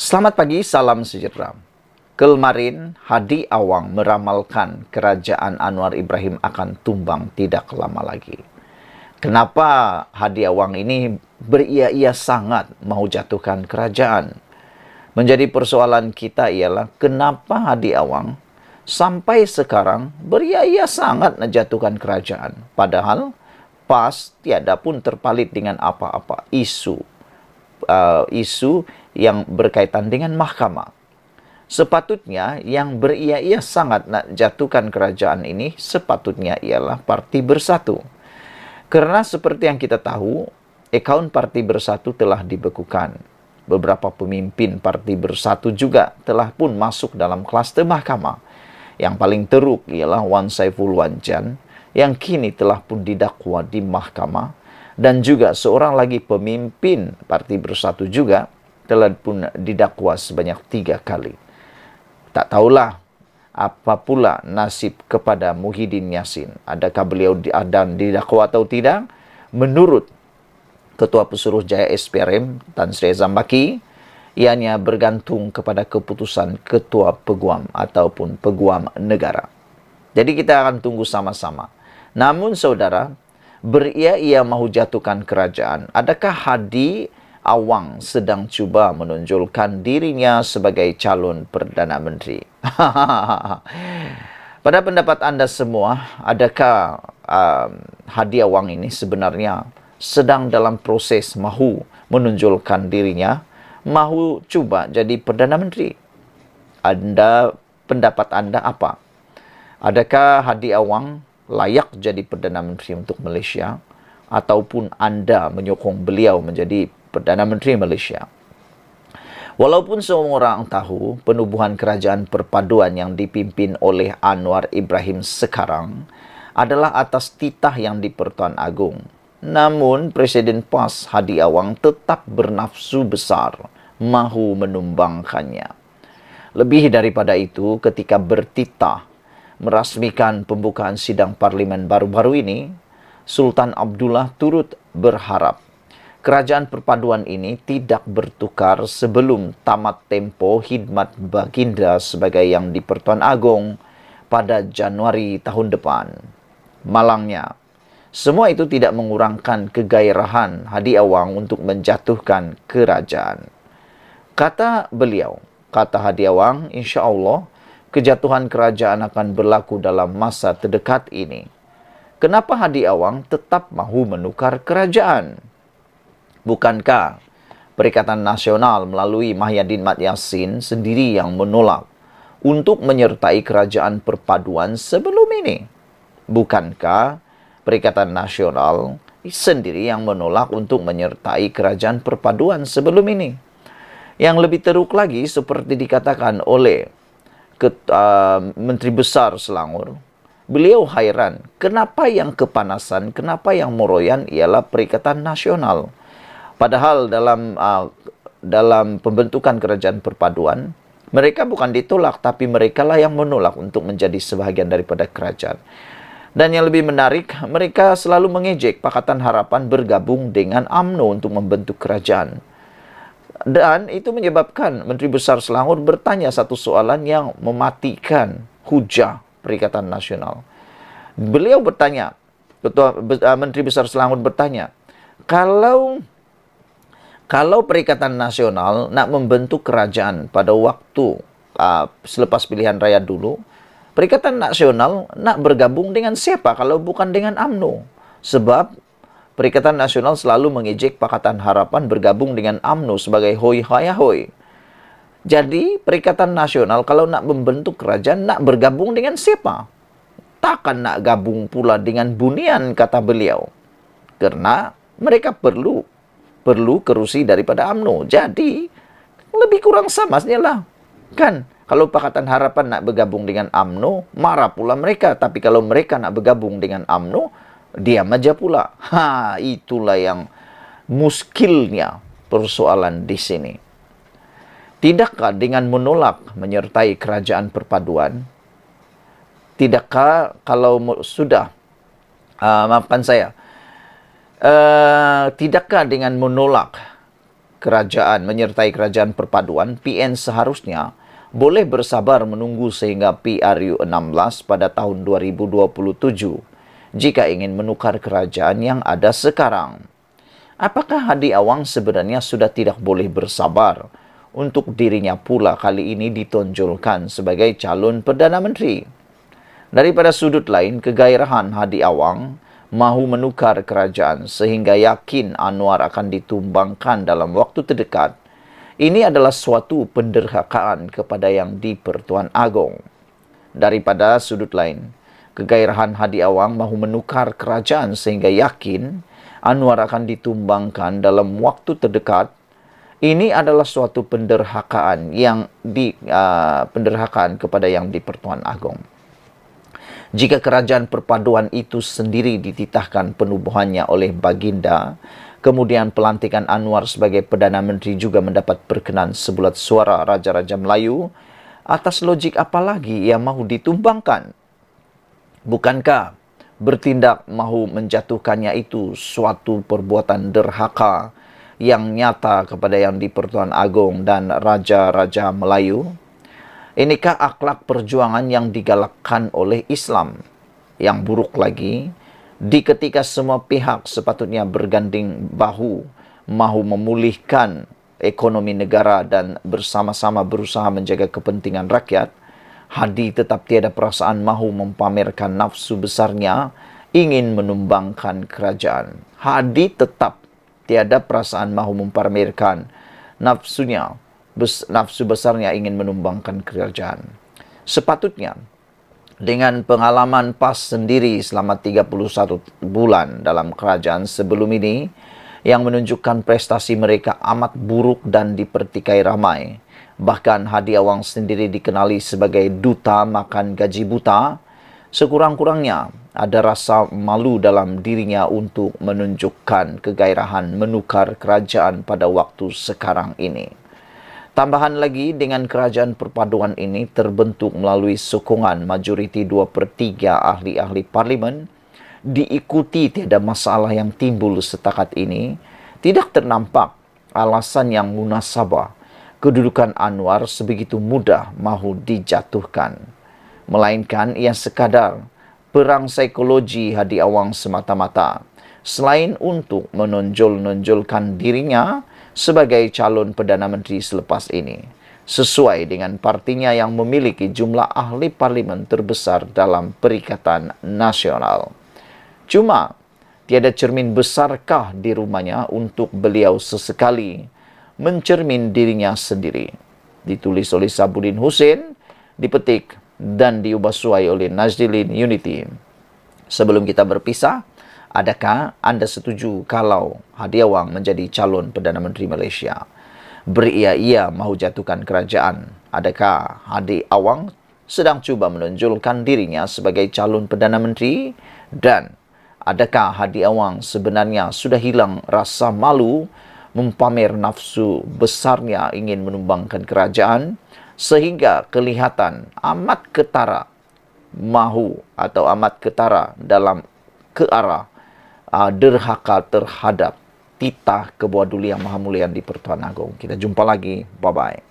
Selamat pagi, salam sejahtera. Kemarin, Hadi Awang meramalkan kerajaan Anwar Ibrahim akan tumbang tidak lama lagi. Kenapa Hadi Awang ini beria-ia sangat mau jatuhkan kerajaan? Menjadi persoalan kita ialah kenapa Hadi Awang sampai sekarang beria-ia sangat menjatuhkan kerajaan. Padahal PAS tiada pun terpalit dengan apa-apa isu yang berkaitan dengan mahkamah. Sepatutnya yang beria-ia sangat nak jatuhkan kerajaan ini sepatutnya ialah Parti Bersatu. Karena seperti yang kita tahu, akaun Parti Bersatu telah dibekukan. Beberapa pemimpin Parti Bersatu juga telah pun masuk dalam klaster mahkamah. Yang paling teruk ialah Wan Saiful Wanjan yang kini telah pun didakwa di mahkamah. Dan juga seorang lagi pemimpin Parti Bersatu juga telah pun didakwa sebanyak 3 kali. Tak tahulah apa pula nasib kepada Muhyiddin Yassin. Adakah beliau didakwa atau tidak? Menurut Ketua Pesuruh Jaya SPRM Tan Sri Azam Baki, ianya bergantung kepada keputusan Ketua Peguam ataupun Peguam Negara. Jadi kita akan tunggu sama-sama. Namun saudara, beria-ia mahu jatuhkan kerajaan. Adakah Hadi Awang sedang cuba menonjolkan dirinya sebagai calon Perdana Menteri? Pada pendapat anda semua, adakah Hadi Awang ini sebenarnya sedang dalam proses mahu menonjolkan dirinya, mahu cuba jadi Perdana Menteri? Pendapat anda apa? Adakah Hadi Awang layak jadi Perdana Menteri untuk Malaysia, ataupun anda menyokong beliau menjadi Perdana Menteri Malaysia? Walaupun semua orang tahu penubuhan kerajaan perpaduan yang dipimpin oleh Anwar Ibrahim sekarang adalah atas titah yang di-Pertuan Agong, namun Presiden PAS Hadi Awang tetap bernafsu besar mahu menumbangkannya. Lebih daripada itu, ketika bertitah merasmikan pembukaan sidang parlimen baru-baru ini, Sultan Abdullah turut berharap kerajaan perpaduan ini tidak bertukar sebelum tamat tempo khidmat baginda sebagai yang di-Pertuan Agong pada Januari tahun depan. Malangnya, semua itu tidak mengurangkan kegairahan Hadi Awang untuk menjatuhkan kerajaan. Kata Hadi Awang, insya Allah kejatuhan kerajaan akan berlaku dalam masa terdekat ini. Kenapa Hadi Awang tetap mahu menukar kerajaan? Bukankah Perikatan Nasional melalui Mahyadin Mat Yassin sendiri yang menolak untuk menyertai kerajaan perpaduan sebelum ini? Bukankah Perikatan Nasional sendiri yang menolak untuk menyertai kerajaan perpaduan sebelum ini? Yang lebih teruk lagi, seperti dikatakan oleh Menteri Besar Selangor, beliau hairan kenapa yang kepanasan, kenapa yang meroyan ialah Perikatan Nasional. Padahal dalam pembentukan kerajaan perpaduan, mereka bukan ditolak, tapi mereka lah yang menolak untuk menjadi sebahagian daripada kerajaan. Dan yang lebih menarik, mereka selalu mengejek Pakatan Harapan bergabung dengan UMNO untuk membentuk kerajaan. Dan itu menyebabkan Menteri Besar Selangor bertanya satu soalan yang mematikan hujah Perikatan Nasional. Beliau bertanya, Menteri Besar Selangor bertanya, kalau Perikatan Nasional nak membentuk kerajaan pada waktu selepas pilihan raya dulu, Perikatan Nasional nak bergabung dengan siapa kalau bukan dengan UMNO? Sebab Perikatan Nasional selalu mengejek Pakatan Harapan bergabung dengan UMNO sebagai hoi hayahoi. Jadi Perikatan Nasional kalau nak membentuk kerajaan nak bergabung dengan siapa? Takkan nak gabung pula dengan Bunian, kata beliau. Karena mereka perlu kerusi daripada UMNO. Jadi lebih kurang sama lah. Kan? Kalau Pakatan Harapan nak bergabung dengan UMNO, marah pula mereka. Tapi kalau mereka nak bergabung dengan UMNO, diam aja pula. Itulah yang muskilnya persoalan di sini. Tidakkah dengan menolak menyertai kerajaan perpaduan, tidakkah kalau sudah, tidakkah dengan menolak kerajaan menyertai kerajaan perpaduan, PN seharusnya boleh bersabar menunggu sehingga PRU 16 pada tahun 2027 jika ingin menukar kerajaan yang ada sekarang. Apakah Hadi Awang sebenarnya sudah tidak boleh bersabar untuk dirinya pula kali ini ditonjolkan sebagai calon Perdana Menteri? Daripada sudut lain, kegairahan Hadi Awang mahu menukar kerajaan sehingga yakin Anwar akan ditumbangkan dalam waktu terdekat. Ini adalah suatu penderhakaan kepada Yang di-Pertuan Agong. Daripada sudut lain, kegairahan Hadi Awang mahu menukar kerajaan sehingga yakin Anwar akan ditumbangkan dalam waktu terdekat. Ini adalah suatu penderhakaan penderhakaan kepada Yang di-Pertuan Agong. Jika kerajaan perpaduan itu sendiri dititahkan penubuhannya oleh Baginda, kemudian pelantikan Anwar sebagai Perdana Menteri juga mendapat perkenan sebulat suara Raja-Raja Melayu, atas logik apa lagi ia mahu ditumbangkan? Bukankah bertindak mahu menjatuhkannya itu suatu perbuatan derhaka yang nyata kepada Yang di-Pertuan Agong dan Raja-Raja Melayu? Inikah akhlak perjuangan yang digalakkan oleh Islam? Yang buruk lagi, di ketika semua pihak sepatutnya berganding bahu, mahu memulihkan ekonomi negara dan bersama-sama berusaha menjaga kepentingan rakyat, Hadi tetap tiada perasaan mahu mempamerkan nafsu besarnya ingin menumbangkan kerajaan. Hadi tetap tiada perasaan mahu mempamerkan nafsu besarnya ingin menumbangkan kerajaan. Sepatutnya, dengan pengalaman PAS sendiri selama 31 bulan dalam kerajaan sebelum ini, yang menunjukkan prestasi mereka amat buruk dan dipertikai ramai. Bahkan Hadi Awang sendiri dikenali sebagai duta makan gaji buta. Sekurang-kurangnya ada rasa malu dalam dirinya untuk menunjukkan kegairahan menukar kerajaan pada waktu sekarang ini. Tambahan lagi, dengan kerajaan perpaduan ini terbentuk melalui sokongan majoriti 2/3 ahli-ahli parlimen, diikuti tiada masalah yang timbul setakat ini, tidak ternampak alasan yang munasabah kedudukan Anwar sebegitu mudah mahu dijatuhkan. Melainkan ia sekadar perang psikologi Hadi Awang semata-mata, selain untuk menonjol-nonjolkan dirinya sebagai calon Perdana Menteri selepas ini, sesuai dengan partinya yang memiliki jumlah ahli parlimen terbesar dalam Perikatan Nasional. Cuma, tiada cermin besarkah di rumahnya untuk beliau sesekali mencermin dirinya sendiri? Ditulis oleh Sabudin Hussein, dipetik dan diubah suai oleh Najdilin Unity. Sebelum kita berpisah, adakah anda setuju kalau Hadi Awang menjadi calon Perdana Menteri Malaysia? Beria-ia mahu jatuhkan kerajaan. Adakah Hadi Awang sedang cuba menonjolkan dirinya sebagai calon Perdana Menteri? Dan adakah Hadi Awang sebenarnya sudah hilang rasa malu mempamer nafsu besarnya ingin menumbangkan kerajaan sehingga kelihatan amat ketara dalam ke arah derhaka terhadap titah kebuadulian Maha Mulia Yang di-Pertuan Agong. Kita jumpa lagi. Bye-bye.